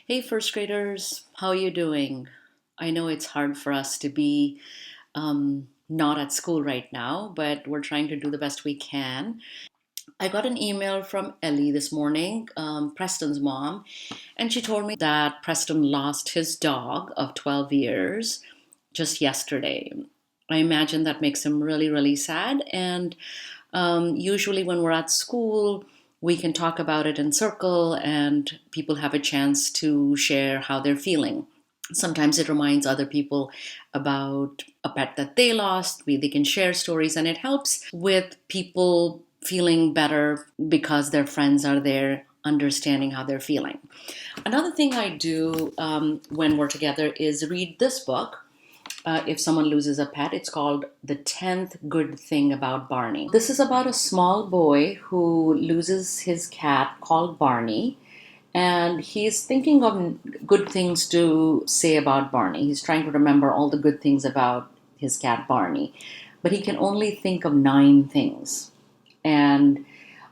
Hey, first graders, how are you doing? I know it's hard for us to be not at school right now, but we're trying to do the best we can. I got an email from Ellie this morning, Preston's mom, and she told me that Preston lost his dog of 12 years just yesterday. I imagine that makes him really, really sad. And usually, when we're at school, we can talk about it in circle and people have a chance to share how they're feeling. Sometimes it reminds other people about a pet that they lost. They can share stories, and it helps with people feeling better because their friends are there understanding how they're feeling. Another thing I do when we're together is read this book. If someone loses a pet, it's called The 10th Good Thing About Barney. This is about a small boy who loses his cat called Barney, and he's thinking of good things to say about Barney. He's trying to remember all the good things about his cat Barney, but he can only think of nine things. And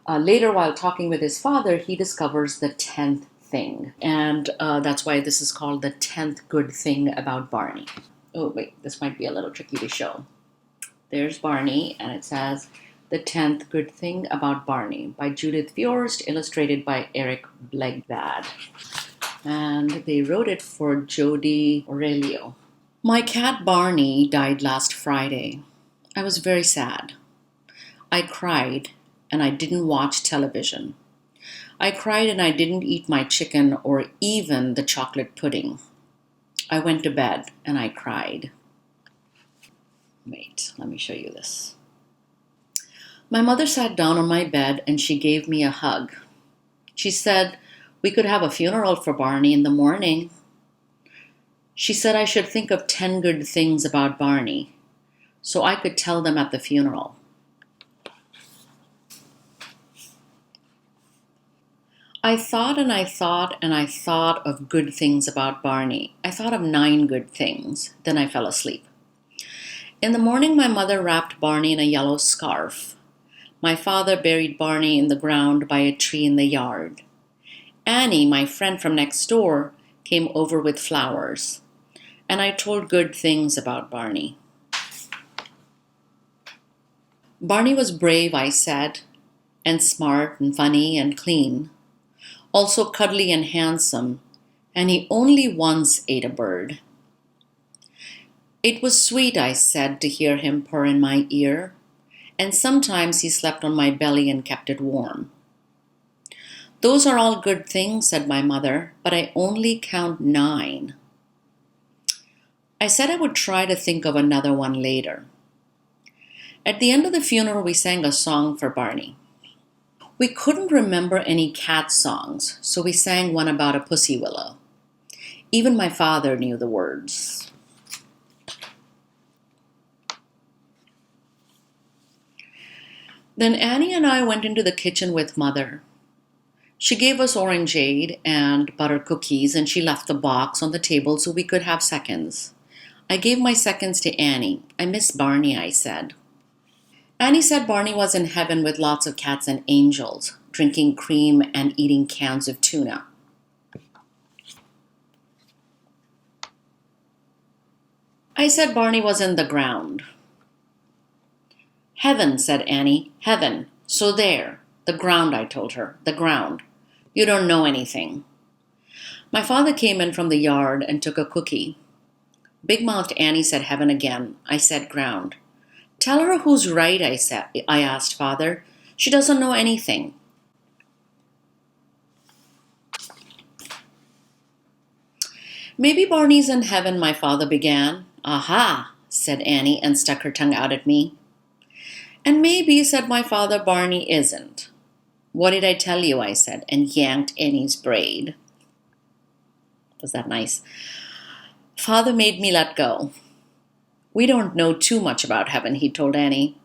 later, while talking with his father, he discovers the 10th thing. And that's why this is called The 10th Good Thing About Barney. Oh, wait, this might be a little tricky to show. There's Barney, and it says The 10th Good Thing About Barney by Judith Viorst, illustrated by Eric Blegvad. And they wrote it for Jody Aurelio. My cat Barney died last Friday. I was very sad. I cried, and I didn't watch television. I cried and I didn't eat my chicken or even the chocolate pudding. I went to bed and I cried. Wait, let me show you this. My mother sat down on my bed and she gave me a hug. She said we could have a funeral for Barney in the morning. She said I should think of 10 good things about Barney so I could tell them at the funeral. I thought and I thought and I thought of good things about Barney. I thought of 9 good things. Then I fell asleep. In the morning, my mother wrapped Barney in a yellow scarf. My father buried Barney in the ground by a tree in the yard. Annie, my friend from next door, came over with flowers. And I told good things about Barney. Barney was brave, I said, and smart and funny and clean. Also cuddly and handsome, and he only once ate a bird. It was sweet, I said, to hear him purr in my ear, and sometimes he slept on my belly and kept it warm. Those are all good things, said my mother, but I only count 9. I said I would try to think of another one later. At the end of the funeral, we sang a song for Barney. We couldn't remember any cat songs, so we sang one about a pussy willow. Even my father knew the words. Then Annie and I went into the kitchen with Mother. She gave us orangeade and butter cookies, and she left the box on the table so we could have seconds. I gave my seconds to Annie. I miss Barney, I said. Annie said Barney was in heaven with lots of cats and angels, drinking cream and eating cans of tuna. I said Barney was in the ground. Heaven, said Annie, heaven. So there. The ground, I told her. The ground. You don't know anything. My father came in from the yard and took a cookie. Big-mouthed Annie said heaven again. I said ground. Tell her who's right, I asked Father. She doesn't know anything. Maybe Barney's in heaven, my father began. Aha, said Annie and stuck her tongue out at me. And maybe, said my father, Barney isn't. What did I tell you, I said, and yanked Annie's braid. Was that nice? Father made me let go. We don't know too much about heaven, he told Annie.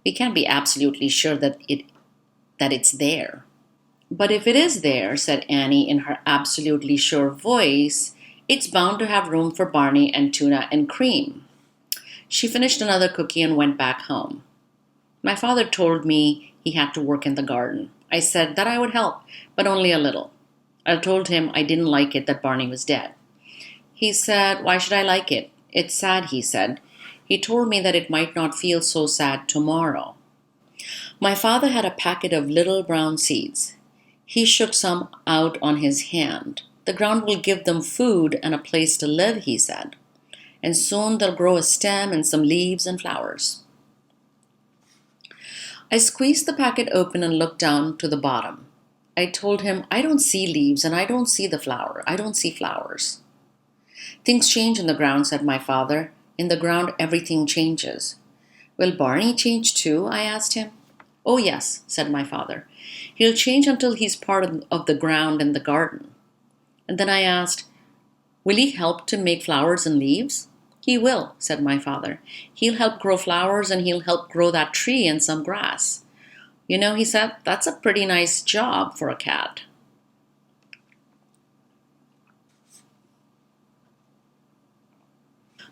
We can't be absolutely sure that it's there. But if it is there, said Annie in her absolutely sure voice, it's bound to have room for Barney and tuna and cream. She finished another cookie and went back home. My father told me he had to work in the garden. I said that I would help, but only a little. I told him I didn't like it that Barney was dead. He said, "Why should I like it? It's sad," he said. He told me that it might not feel so sad tomorrow. My father had a packet of little brown seeds. He shook some out on his hand. "The ground will give them food and a place to live," he said. "And soon they'll grow a stem and some leaves and flowers." I squeezed the packet open and looked down to the bottom. I told him, "I don't see leaves and I don't see the flower. I don't see flowers." "Things change in the ground," said my father. "In the ground, everything changes." "Will Barney change too?" I asked him. "Oh, yes," said my father. "He'll change until he's part of the ground and the garden." And then I asked, "Will he help to make flowers and leaves?" "He will," said my father. "He'll help grow flowers and he'll help grow that tree and some grass." "You know," he said, "that's a pretty nice job for a cat."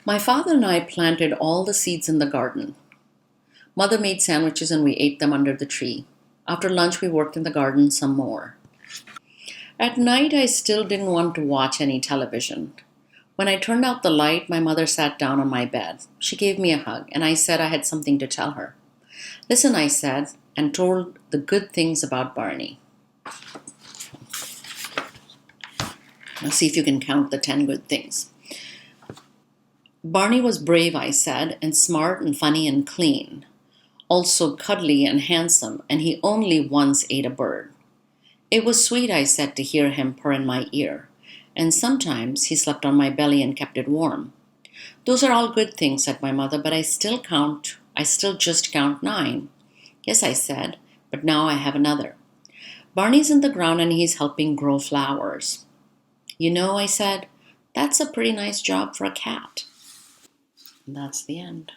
My father and I planted all the seeds in the garden. Mother made sandwiches and we ate them under the tree. After lunch, we worked in the garden some more. At night, I still didn't want to watch any television. When I turned out the light, my mother sat down on my bed. She gave me a hug, and I said I had something to tell her. "Listen," I said, and told the good things about Barney. Let's see if you can count the 10 good things. Barney was brave, I said, and smart and funny and clean. Also cuddly and handsome, and he only once ate a bird. It was sweet, I said, to hear him purr in my ear. And sometimes he slept on my belly and kept it warm. "Those are all good things," said my mother, "but I still just count 9. "Yes," I said, "but now I have another. Barney's in the ground and he's helping grow flowers." "You know," I said, "that's a pretty nice job for a cat." And that's the end.